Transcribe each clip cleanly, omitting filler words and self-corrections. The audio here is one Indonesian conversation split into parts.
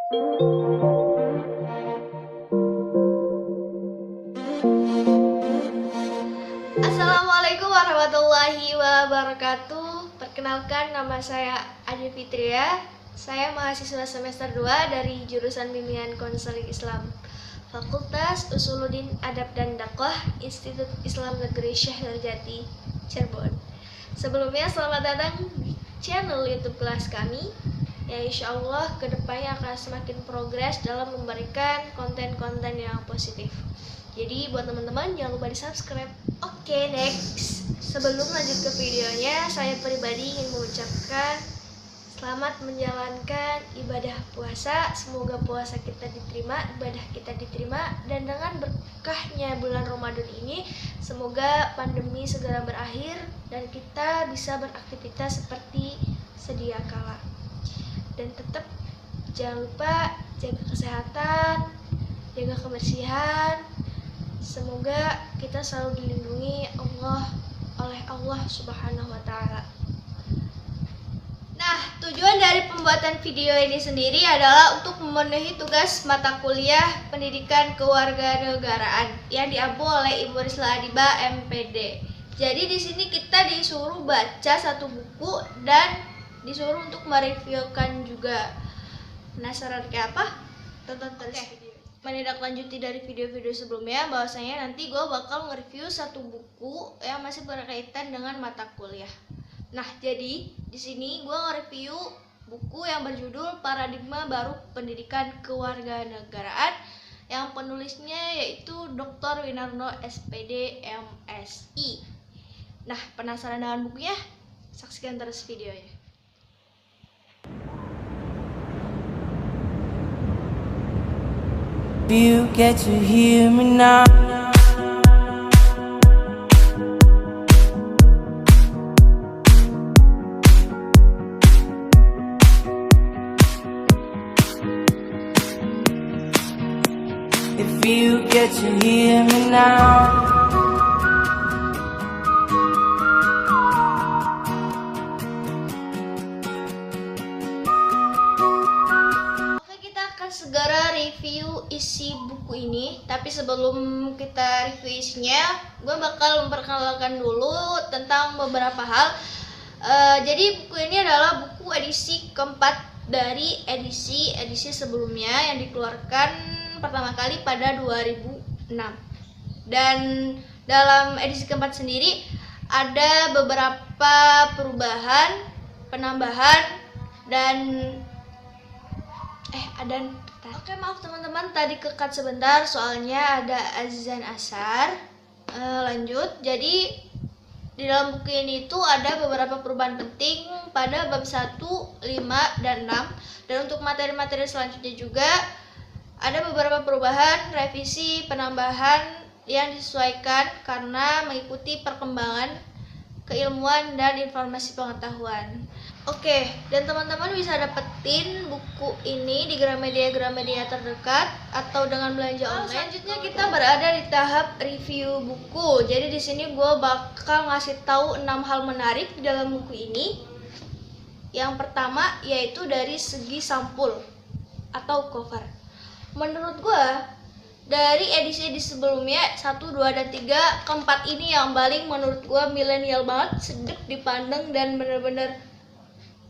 Assalamualaikum warahmatullahi wabarakatuh. Perkenalkan, nama saya Adi Fitria. Saya mahasiswa semester 2 dari jurusan Bimbingan Konseling Islam, Fakultas Usuluddin Adab dan Dakwah, Institut Islam Negeri Syekh Nurjati, Cirebon. Sebelumnya selamat datang di channel YouTube kelas kami, ya insya Allah kedepannya akan semakin progres dalam memberikan konten-konten yang positif. Jadi buat teman-teman jangan lupa di subscribe. Oke, next. Sebelum lanjut ke videonya, saya pribadi ingin mengucapkan selamat menjalankan ibadah puasa. Semoga puasa kita diterima, ibadah kita diterima, dan dengan berkahnya bulan Ramadan ini, semoga pandemi segera berakhir dan kita bisa beraktivitas seperti sedia kala. Dan tetap jangan lupa jaga kesehatan, jaga kebersihan. Semoga kita selalu dilindungi oleh Allah Subhanahu wa Ta'ala. Nah, tujuan dari pembuatan video ini sendiri adalah untuk memenuhi tugas mata kuliah Pendidikan Kewarganegaraan yang diampu oleh Ibu Rizla Adiba MPD. Jadi di sini kita disuruh baca satu buku dan disuruh untuk mereviewkan juga. Penasaran kayak apa? Tonton terus video. Menindaklanjuti dari video-video sebelumnya, bahwasanya nanti gue bakal nge-review satu buku yang masih berkaitan dengan mata kuliah. Nah, jadi di sini gue nge-review buku yang berjudul Paradigma Baru Pendidikan Kewarganegaraan yang penulisnya yaitu Dr. Winarno SPD MSI. Nah, penasaran dengan bukunya? Saksikan terus videonya. You get to hear me now. If you get to hear me now. Segera review isi buku ini, tapi sebelum kita review isinya, gue bakal memperkenalkan dulu tentang beberapa hal. Jadi buku ini adalah buku edisi keempat dari edisi sebelumnya yang dikeluarkan pertama kali pada 2006. Dan dalam edisi keempat sendiri ada beberapa perubahan, penambahan, dan Oke, maaf teman-teman, tadi kekat sebentar soalnya ada azan asar. Lanjut. Jadi di dalam buku ini itu ada beberapa perubahan penting pada bab 1, 5, dan 6. Dan untuk materi-materi selanjutnya juga ada beberapa perubahan, revisi, penambahan yang disesuaikan karena mengikuti perkembangan keilmuan dan informasi pengetahuan. Oke, dan teman-teman bisa dapetin buku ini di Gramedia terdekat atau dengan belanja online. Selanjutnya kita berada di tahap review buku. Jadi di sini gue bakal ngasih tahu 6 hal menarik di dalam buku ini. Yang pertama yaitu dari segi sampul atau cover. Menurut gue dari edisi sebelumnya 1, 2, dan 3, keempat ini yang paling menurut gue milenial banget, sedap dipandang dan bener-bener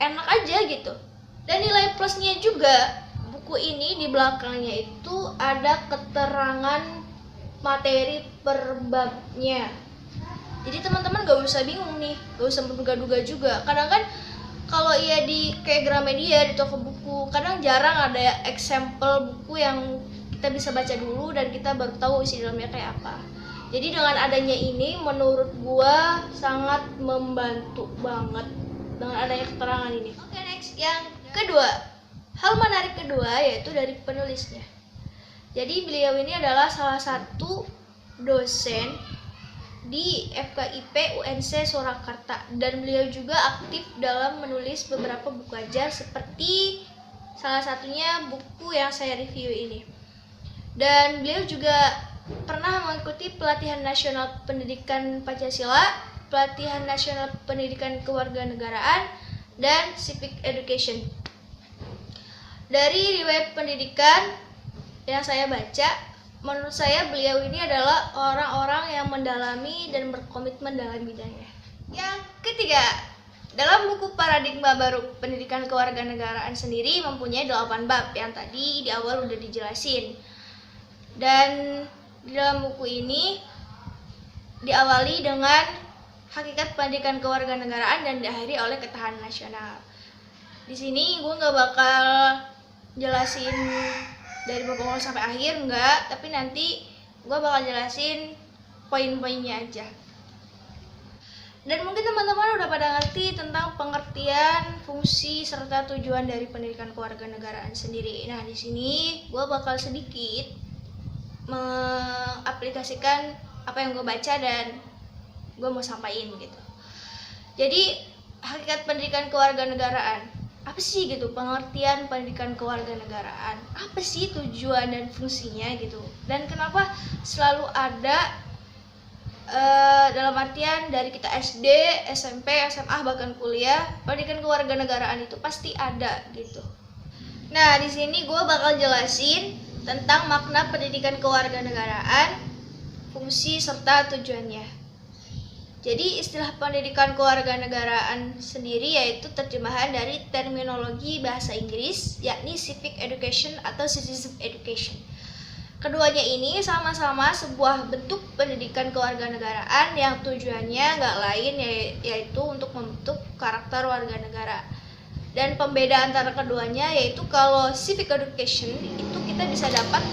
enak aja gitu. Dan nilai plusnya juga, buku ini di belakangnya itu ada keterangan materi per babnya. Jadi teman-teman gak usah bingung nih, gak usah menduga-duga juga. Kadang kan kalau iya di kayak Gramedia, di toko buku, kadang jarang ada example buku yang kita bisa baca dulu dan kita baru tahu isi dalamnya kayak apa. Jadi dengan adanya ini menurut gua sangat membantu banget dengan adanya keterangan ini. Oke, next. Yang kedua, hal menarik kedua yaitu dari penulisnya. Jadi beliau ini adalah salah satu dosen di FKIP UNC Surakarta dan beliau juga aktif dalam menulis beberapa buku ajar seperti salah satunya buku yang saya review ini. Dan beliau juga pernah mengikuti pelatihan nasional pendidikan Pancasila, pelatihan nasional pendidikan kewarganegaraan, dan civic education. Dari riwayat pendidikan yang saya baca, menurut saya beliau ini adalah orang-orang yang mendalami dan berkomitmen dalam bidangnya. Yang ketiga, dalam buku Paradigma Baru Pendidikan Kewarganegaraan sendiri mempunyai 8 bab yang tadi di awal udah dijelasin. Dan di dalam buku ini diawali dengan hakikat pendidikan kewarganegaraan dan diakhiri oleh ketahanan nasional. Di sini gue nggak bakal jelasin dari bab awal sampai akhir, enggak, tapi nanti gue bakal jelasin poin-poinnya aja. Dan mungkin teman-teman udah pada ngerti tentang pengertian, fungsi, serta tujuan dari pendidikan kewarganegaraan sendiri. Nah, di sini gue bakal sedikit mengaplikasikan apa yang gue baca dan gue mau sampaikan gitu. Jadi, hakikat pendidikan kewarganegaraan. Apa sih gitu pengertian pendidikan kewarganegaraan? Apa sih tujuan dan fungsinya gitu? Dan kenapa selalu ada dalam artian dari kita SD, SMP, SMA, bahkan kuliah, pendidikan kewarganegaraan itu pasti ada gitu. Nah, di sini gue bakal jelasin tentang makna pendidikan kewarganegaraan, fungsi serta tujuannya. Jadi istilah pendidikan kewarganegaraan sendiri yaitu terjemahan dari terminologi bahasa Inggris, yakni civic education atau citizen education. Keduanya ini sama-sama sebuah bentuk pendidikan kewarganegaraan yang tujuannya nggak lain yaitu untuk membentuk karakter warga negara. Dan pembeda antara keduanya yaitu kalau civic education itu kita bisa dapat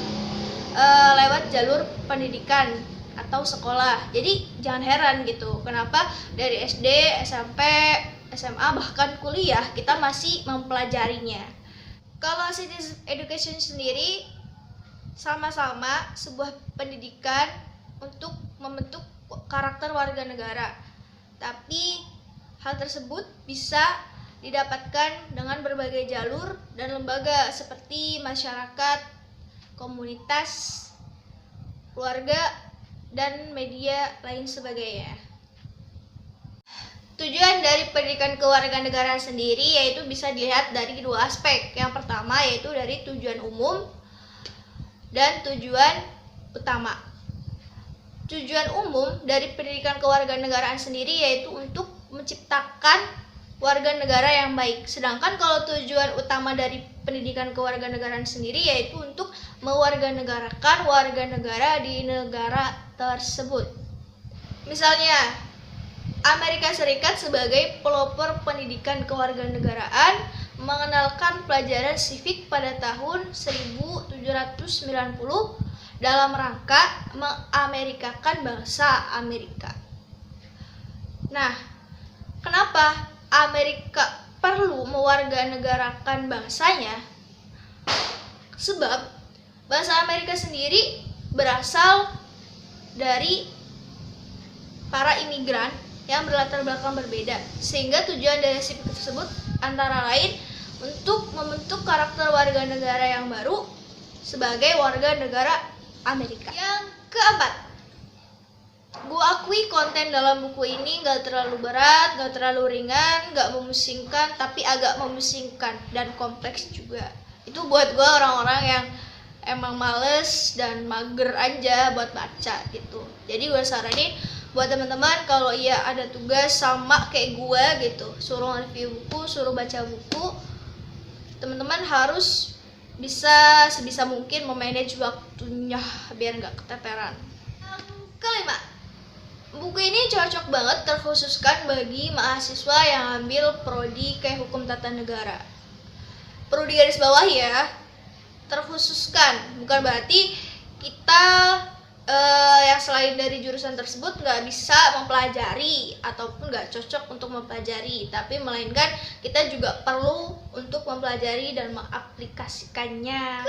lewat jalur pendidikan atau sekolah. Jadi jangan heran gitu kenapa dari SD, SMP, SMA bahkan kuliah kita masih mempelajarinya. Kalau citizen education sendiri sama-sama sebuah pendidikan untuk membentuk karakter warga negara. Tapi hal tersebut bisa didapatkan dengan berbagai jalur dan lembaga seperti masyarakat, komunitas, keluarga, dan media lain sebagainya. Tujuan dari pendidikan kewarganegaraan sendiri yaitu bisa dilihat dari dua aspek. Yang pertama yaitu dari tujuan umum dan tujuan utama. Tujuan umum dari pendidikan kewarganegaraan sendiri yaitu untuk menciptakan warga negara yang baik. Sedangkan kalau tujuan utama dari pendidikan kewarganegaraan sendiri yaitu untuk mewarganegarakan warga negara di negara tersebut. Misalnya, Amerika Serikat sebagai pelopor pendidikan kewarganegaraan mengenalkan pelajaran civic pada tahun 1790 dalam rangka mengamerikakan bangsa Amerika. Nah, kenapa Amerika perlu mewarganegarakan bangsanya? Sebab bangsa Amerika sendiri berasal dari para imigran yang berlatar belakang berbeda, sehingga tujuan dari civic tersebut antara lain untuk membentuk karakter warga negara yang baru sebagai warga negara Amerika. Yang keempat, gue akui konten dalam buku ini gak terlalu berat, gak terlalu ringan, gak memusingkan, tapi agak memusingkan dan kompleks juga. Itu buat gue orang-orang yang emang males dan mager aja buat baca gitu. Jadi gue saranin buat teman-teman kalau iya ada tugas sama kayak gue gitu, suruh review buku, suruh baca buku, teman-teman harus bisa sebisa mungkin memanage waktunya biar nggak keteteran. Yang kelima, buku ini cocok banget terkhususkan bagi mahasiswa yang ambil prodi kayak hukum tata negara. Perlu digarisbawahi ya, terkhususkan bukan berarti kita yang selain dari jurusan tersebut nggak bisa mempelajari ataupun nggak cocok untuk mempelajari, tapi melainkan kita juga perlu untuk mempelajari dan mengaplikasikannya.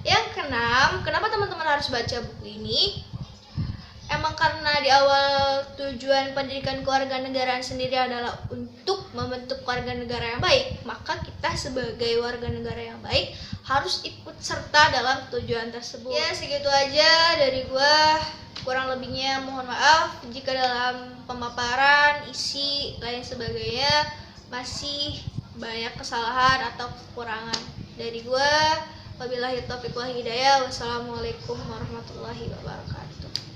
Yang keenam, kenapa teman-teman harus baca buku ini? Emang karena di awal tujuan pendidikan kewarganegaraan sendiri adalah untuk membentuk warga negara yang baik, maka kita sebagai warga negara yang baik harus ikut serta dalam tujuan tersebut. Ya, segitu aja dari gua. Kurang lebihnya mohon maaf jika dalam pemaparan, isi, lain sebagainya masih banyak kesalahan atau kekurangan dari gue. Wabillahi taufiq wal hidayah. Wassalamualaikum warahmatullahi wabarakatuh.